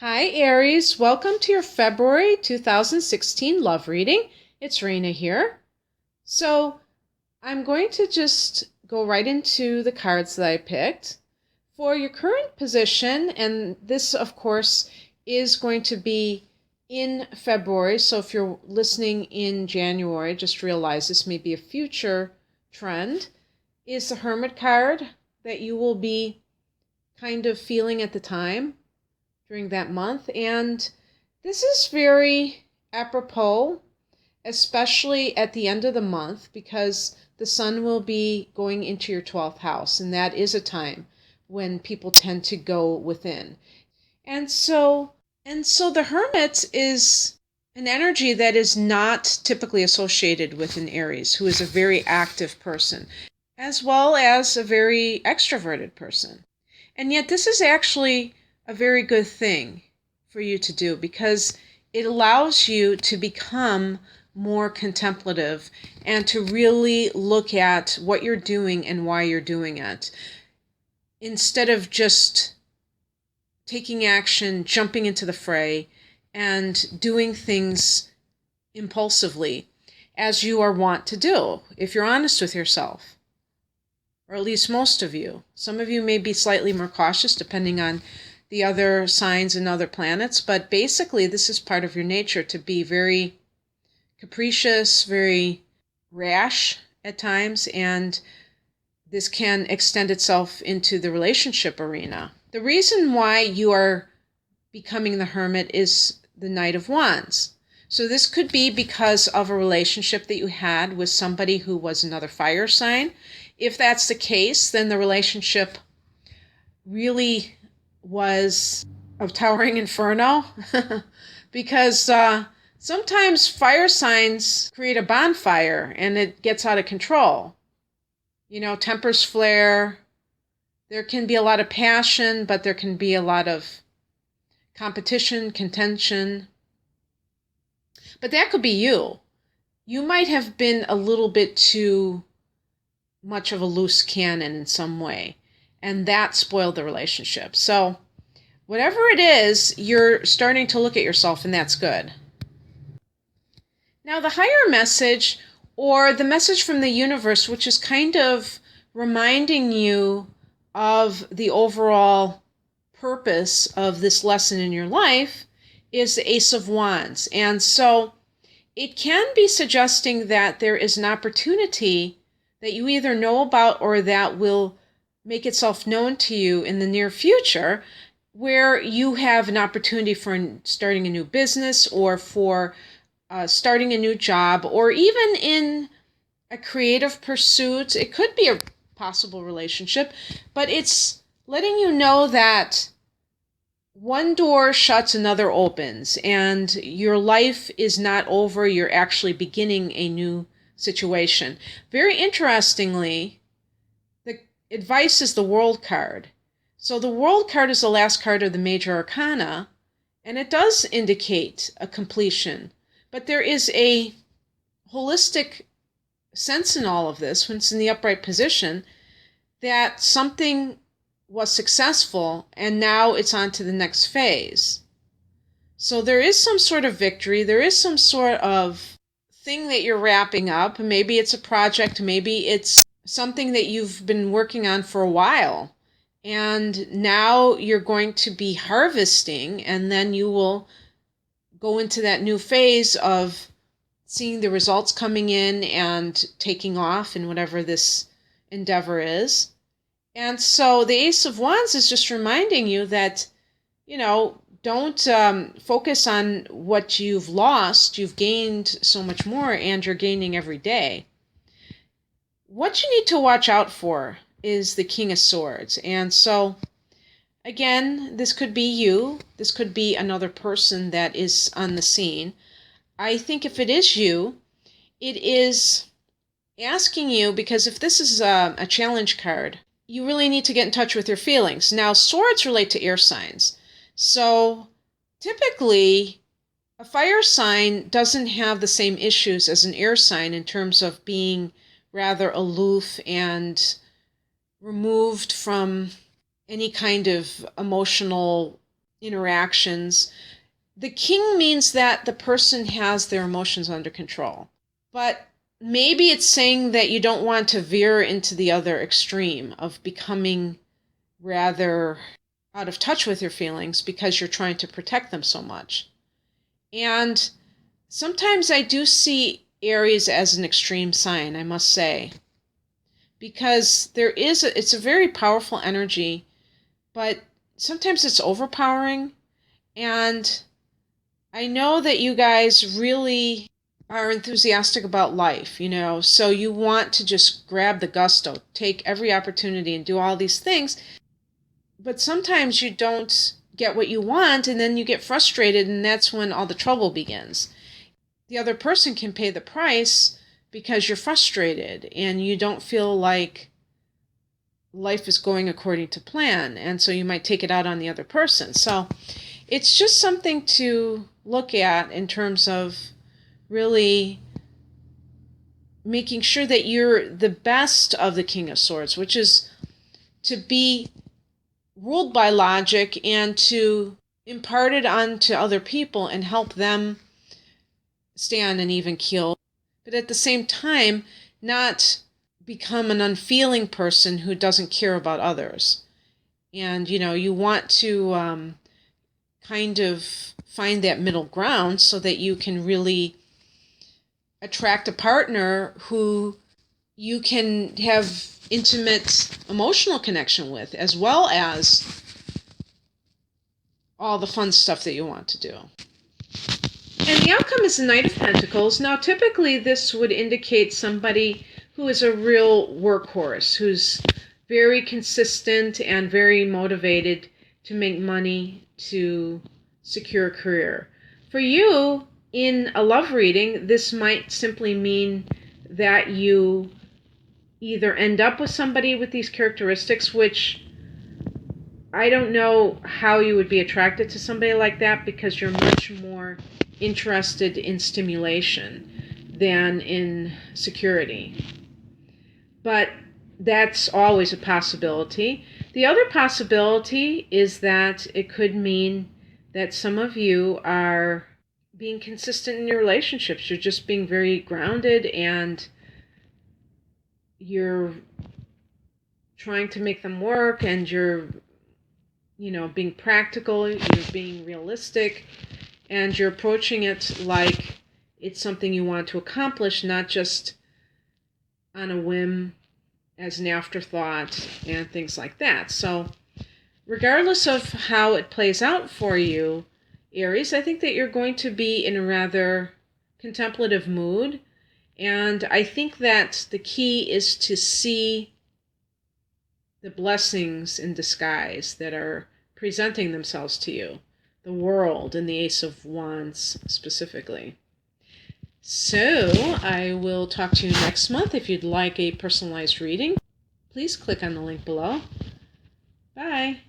Hi, Aries. Welcome to your February 2016 love reading. It's Raina here. So, I'm going to just go right into the cards that I picked. For your current position, and this, of course, is going to be in February. So, if you're listening in January, just realize this may be a future trend, is the Hermit card that you will be kind of feeling at the time during that month. And this is very apropos, especially at the end of the month, because the sun will be going into your 12th house, and that is a time when people tend to go within. And so the Hermit is an energy that is not typically associated with an Aries, who is a very active person, as well as a very extroverted person. And yet this is actually a very good thing for you to do, because it allows you to become more contemplative and to really look at what you're doing and why you're doing it, instead of just taking action, jumping into the fray, and doing things impulsively, as you are wont to do, if you're honest with yourself. Or at least most of you. Some of you may be slightly more cautious depending on the other signs and other planets, but basically this is part of your nature to be very capricious, very rash at times, and this can extend itself into the relationship arena. The reason why you are becoming the Hermit is the Knight of Wands. So this could be because of a relationship that you had with somebody who was another fire sign. If that's the case, then the relationship really was of towering inferno, because sometimes fire signs create a bonfire and it gets out of control. Tempers flare. There can be a lot of passion, but there can be a lot of competition, contention. But that could be you. You might have been a little bit too much of a loose cannon in some way, and that spoiled the relationship. So whatever it is, you're starting to look at yourself, and that's good. Now, the higher message, or the message from the universe, which is kind of reminding you of the overall purpose of this lesson in your life, is the Ace of Wands. And so it can be suggesting that there is an opportunity that you either know about or that will make itself known to you in the near future, where you have an opportunity for starting a new business, or for starting a new job, or even in a creative pursuit. It could be a possible relationship, but it's letting you know that one door shuts, another opens, and your life is not over. You're actually beginning a new situation. Very interestingly, the advice is the World card. So the World card is the last card of the major arcana, and it does indicate a completion. But there is a holistic sense in all of this, when it's in the upright position, that something was successful and now it's on to the next phase. So there is some sort of victory. There is some sort of thing that you're wrapping up. Maybe it's a project. Maybe it's something that you've been working on for a while. And now you're going to be harvesting, and then you will go into that new phase of seeing the results coming in and taking off in whatever this endeavor is. And so the Ace of Wands is just reminding you that, don't focus on what you've lost. You've gained so much more, and you're gaining every day. What you need to watch out for is the King of Swords. And so, again, this could be you. This could be another person that is on the scene. I think if it is you, it is asking you, because if this is a challenge card, you really need to get in touch with your feelings. Now, swords relate to air signs. So typically, a fire sign doesn't have the same issues as an air sign in terms of being rather aloof and removed from any kind of emotional interactions. The king means that the person has their emotions under control. But maybe it's saying that you don't want to veer into the other extreme of becoming rather out of touch with your feelings because you're trying to protect them so much. And sometimes I do see Aries as an extreme sign, I must say, because it's a very powerful energy, but sometimes it's overpowering. And I know that you guys really are enthusiastic about life, so you want to just grab the gusto, take every opportunity and do all these things. But sometimes you don't get what you want, and then you get frustrated, and that's when all the trouble begins. The other person can pay the price because you're frustrated and you don't feel like life is going according to plan, and so you might take it out on the other person. So it's just something to look at in terms of really making sure that you're the best of the King of Swords, which is to be ruled by logic and to impart it onto other people and help them stay on an even keel, but at the same time not become an unfeeling person who doesn't care about others. And you want to kind of find that middle ground so that you can really attract a partner who you can have intimate emotional connection with, as well as all the fun stuff that you want to do. And the outcome is the Knight of Pentacles. Now, typically this would indicate somebody who is a real workhorse, who's very consistent and very motivated to make money, to secure a career. For you, in a love reading, this might simply mean that you either end up with somebody with these characteristics, which I don't know how you would be attracted to somebody like that, because you're much more interested in stimulation than in security. But that's always a possibility. The other possibility is that it could mean that some of you are being consistent in your relationships. You're just being very grounded, and you're trying to make them work, and you're being practical, you're being realistic, and you're approaching it like it's something you want to accomplish, not just on a whim as an afterthought and things like that. So regardless of how it plays out for you, Aries, I think that you're going to be in a rather contemplative mood. And I think that the key is to see the blessings in disguise that are presenting themselves to you, the world and the Ace of Wands specifically. So I will talk to you next month. If you'd like a personalized reading, please click on the link below. Bye.